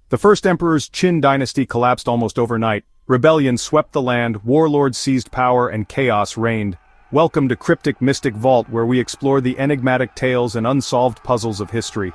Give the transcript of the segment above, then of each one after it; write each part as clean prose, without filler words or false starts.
The first emperor's Qin Dynasty collapsed almost overnight. Rebellion swept the land, warlords seized power, and chaos reigned. Welcome to Cryptic Mystic Vault, where we explore the enigmatic tales and unsolved puzzles of history.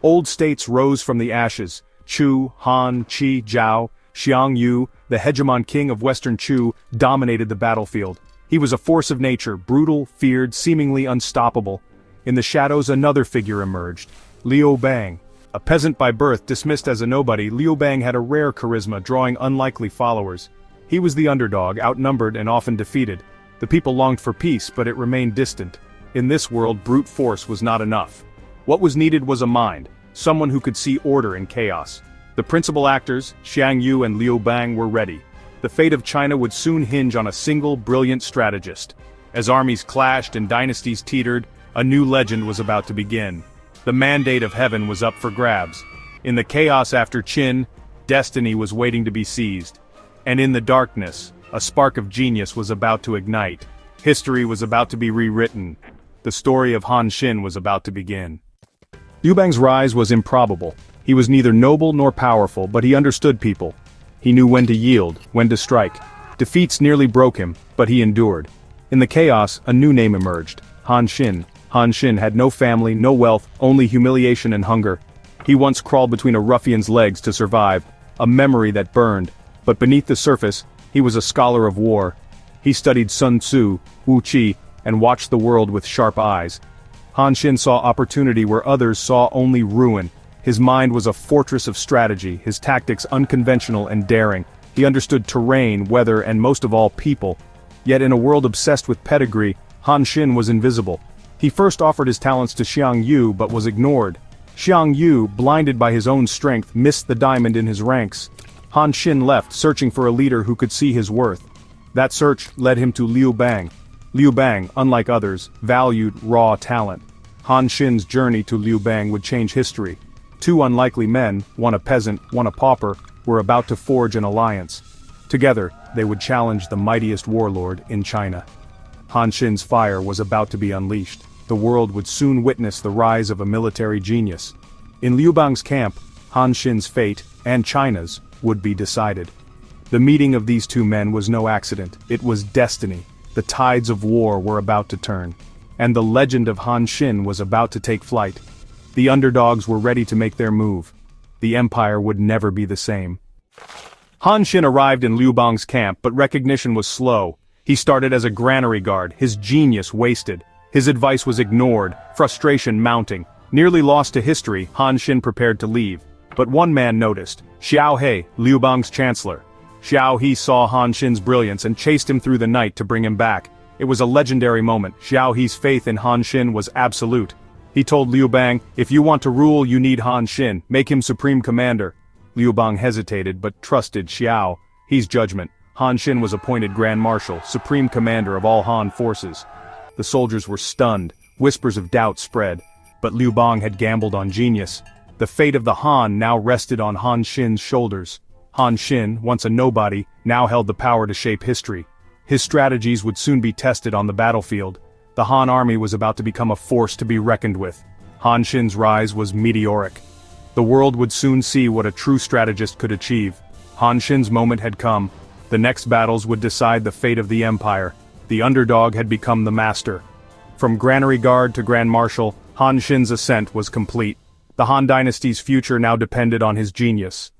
Old states rose from the ashes. Chu, Han, Qi, Zhao, Xiang Yu, the hegemon king of Western Chu, dominated the battlefield. He was a force of nature, brutal, feared, seemingly unstoppable. In the shadows, another figure emerged. Liu Bang. A peasant by birth, dismissed as a nobody, Liu Bang had a rare charisma, drawing unlikely followers. He was the underdog, outnumbered and often defeated. The people longed for peace, but it remained distant. In this world, brute force was not enough. What was needed was a mind, someone who could see order in chaos. The principal actors, Xiang Yu and Liu Bang, were ready. The fate of China would soon hinge on a single, brilliant strategist. As armies clashed and dynasties teetered, a new legend was about to begin. The mandate of heaven was up for grabs. In the chaos after Qin, destiny was waiting to be seized. And in the darkness, a spark of genius was about to ignite. History was about to be rewritten. The story of Han Xin was about to begin. Liu Bang's rise was improbable. He was neither noble nor powerful, but he understood people. He knew when to yield, when to strike. Defeats nearly broke him, but he endured. In the chaos, a new name emerged: Han Xin. Han Xin had no family, no wealth, only humiliation and hunger. He once crawled between a ruffian's legs to survive, a memory that burned. But beneath the surface, he was a scholar of war. He studied Sun Tzu, Wu Qi, and watched the world with sharp eyes. Han Xin saw opportunity where others saw only ruin. His mind was a fortress of strategy, his tactics unconventional and daring. He understood terrain, weather, and most of all, people. Yet in a world obsessed with pedigree, Han Xin was invisible. He first offered his talents to Xiang Yu but was ignored. Xiang Yu, blinded by his own strength, missed the diamond in his ranks. Han Xin left, searching for a leader who could see his worth. That search led him to Liu Bang. Liu Bang, unlike others, valued raw talent. Han Xin's journey to Liu Bang would change history. Two unlikely men, one a peasant, one a pauper, were about to forge an alliance. Together, they would challenge the mightiest warlord in China. Han Xin's fire was about to be unleashed. The world would soon witness the rise of a military genius. In Liu Bang's camp, Han Xin's fate, and China's, would be decided. The meeting of these two men was no accident. It was destiny. The tides of war were about to turn. And the legend of Han Xin was about to take flight. The underdogs were ready to make their move. The empire would never be the same. Han Xin arrived in Liu Bang's camp, but recognition was slow. He started as a granary guard, his genius wasted. His advice was ignored, frustration mounting. Nearly lost to history, Han Xin prepared to leave. But one man noticed: Xiao He, Liu Bang's chancellor. Xiao He saw Han Xin's brilliance and chased him through the night to bring him back. It was a legendary moment. Xiao He's faith in Han Xin was absolute. He told Liu Bang, "If you want to rule, you need Han Xin. Make him supreme commander." Liu Bang hesitated but trusted Xiao He's judgment. Han Xin was appointed Grand Marshal, supreme commander of all Han forces. The soldiers were stunned. Whispers of doubt spread. But Liu Bang had gambled on genius. The fate of the Han now rested on Han Xin's shoulders. Han Xin, once a nobody, now held the power to shape history. His strategies would soon be tested on the battlefield. The Han army was about to become a force to be reckoned with. Han Xin's rise was meteoric. The world would soon see what a true strategist could achieve. Han Xin's moment had come. The next battles would decide the fate of the empire. The underdog had become the master. From granary guard to grand marshal, Han Xin's ascent was complete. The Han Dynasty's future now depended on his genius.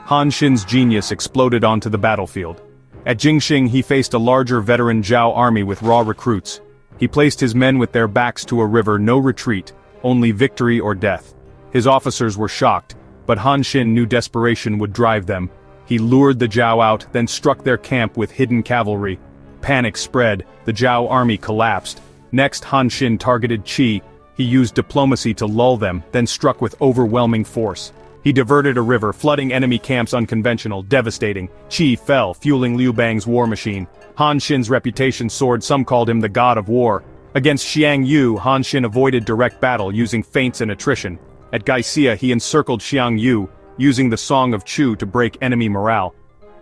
Han Xin's genius exploded onto the battlefield. At Jingxing, he faced a larger veteran Zhao army with raw recruits. He placed his men with their backs to a river, no retreat, only victory or death. His officers were shocked, but Han Xin knew desperation would drive them. He lured the Zhao out, then struck their camp with hidden cavalry. Panic spread, the Zhao army collapsed. Next, Han Xin targeted Qi. He used diplomacy to lull them, then struck with overwhelming force. He diverted a river, flooding enemy camps unconventional, devastating. Qi fell, fueling Liu Bang's war machine. Han Xin's reputation soared, some called him the god of war. Against Xiang Yu, Han Xin avoided direct battle, using feints and attrition. At Gaixia, he encircled Xiang Yu, using the Song of Chu to break enemy morale.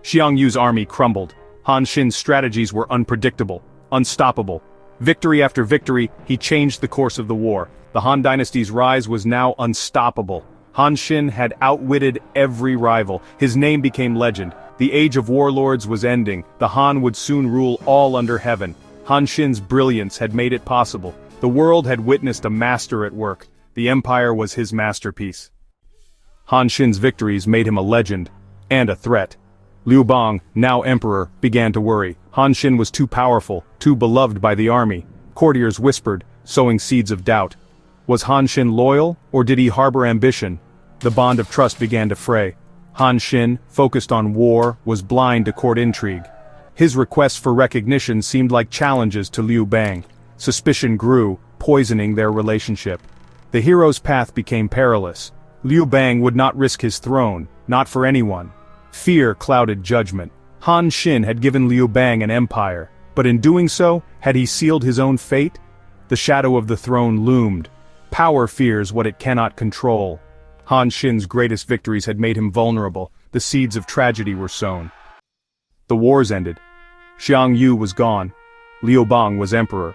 Xiang Yu's army crumbled. Han Xin's strategies were unpredictable, unstoppable. Victory after victory, he changed the course of the war. The Han Dynasty's rise was now unstoppable. Han Xin had outwitted every rival. His name became legend. The age of warlords was ending. The Han would soon rule all under heaven. Han Xin's brilliance had made it possible. The world had witnessed a master at work. The empire was his masterpiece. Han Xin's victories made him a legend and a threat. Liu Bang, now emperor, began to worry. Han Xin was too powerful, too beloved by the army. Courtiers whispered, sowing seeds of doubt. Was Han Xin loyal, or did he harbor ambition? The bond of trust began to fray. Han Xin, focused on war, was blind to court intrigue. His requests for recognition seemed like challenges to Liu Bang. Suspicion grew, poisoning their relationship. The hero's path became perilous. Liu Bang would not risk his throne, not for anyone. Fear clouded judgment. Han Xin had given Liu Bang an empire, but in doing so, had he sealed his own fate? The shadow of the throne loomed. Power fears what it cannot control. Han Xin's greatest victories had made him vulnerable. The seeds of tragedy were sown. The wars ended. Xiang Yu was gone. Liu Bang was emperor.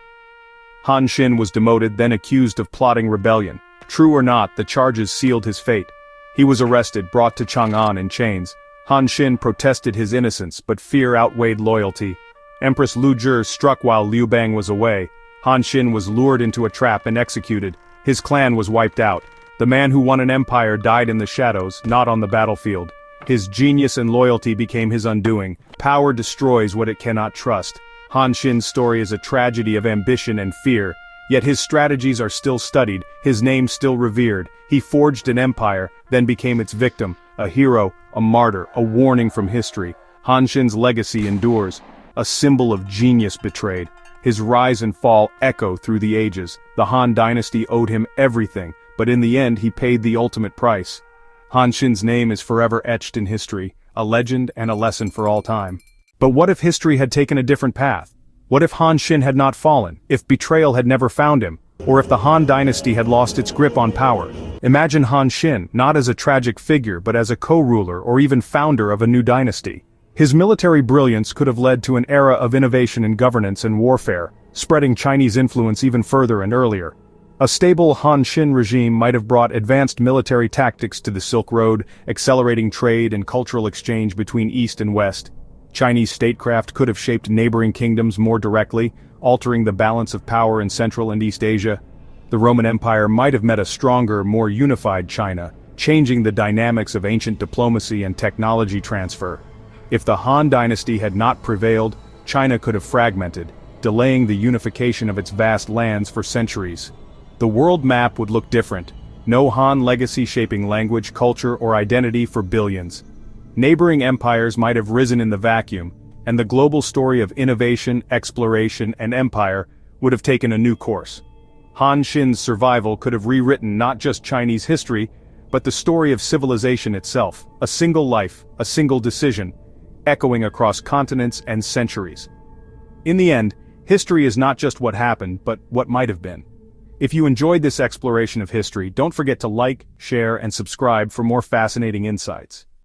Han Xin was demoted, then accused of plotting rebellion. True or not, the charges sealed his fate. He was arrested, brought to Chang'an in chains. Han Xin protested his innocence, but fear outweighed loyalty. Empress Lu Zhi struck while Liu Bang was away. Han Xin was lured into a trap and executed. His clan was wiped out. The man who won an empire died in the shadows, not on the battlefield. His genius and loyalty became his undoing. Power destroys what it cannot trust. Han Xin's story is a tragedy of ambition and fear, yet his strategies are still studied, his name still revered. He forged an empire, then became its victim, a hero, a martyr, a warning from history. Han Xin's legacy endures, a symbol of genius betrayed. His rise and fall echo through the ages. The Han Dynasty owed him everything, but in the end he paid the ultimate price. Han Xin's name is forever etched in history, a legend and a lesson for all time. But what if history had taken a different path? What if Han Xin had not fallen? If betrayal had never found him? Or if the Han Dynasty had lost its grip on power? Imagine Han Xin, not as a tragic figure but as a co-ruler or even founder of a new dynasty. His military brilliance could have led to an era of innovation in governance and warfare, spreading Chinese influence even further and earlier. A stable Han Xin regime might have brought advanced military tactics to the Silk Road, accelerating trade and cultural exchange between East and West. Chinese statecraft could have shaped neighboring kingdoms more directly, altering the balance of power in Central and East Asia. The Roman Empire might have met a stronger, more unified China, changing the dynamics of ancient diplomacy and technology transfer. If the Han Dynasty had not prevailed, China could have fragmented, delaying the unification of its vast lands for centuries. The world map would look different. No Han legacy shaping language, culture, or identity for billions. Neighboring empires might have risen in the vacuum, and the global story of innovation, exploration, and empire would have taken a new course. Han Xin's survival could have rewritten not just Chinese history, but the story of civilization itself, a single life, a single decision, echoing across continents and centuries. In the end, history is not just what happened, but what might have been. If you enjoyed this exploration of history, don't forget to like, share, and subscribe for more fascinating insights.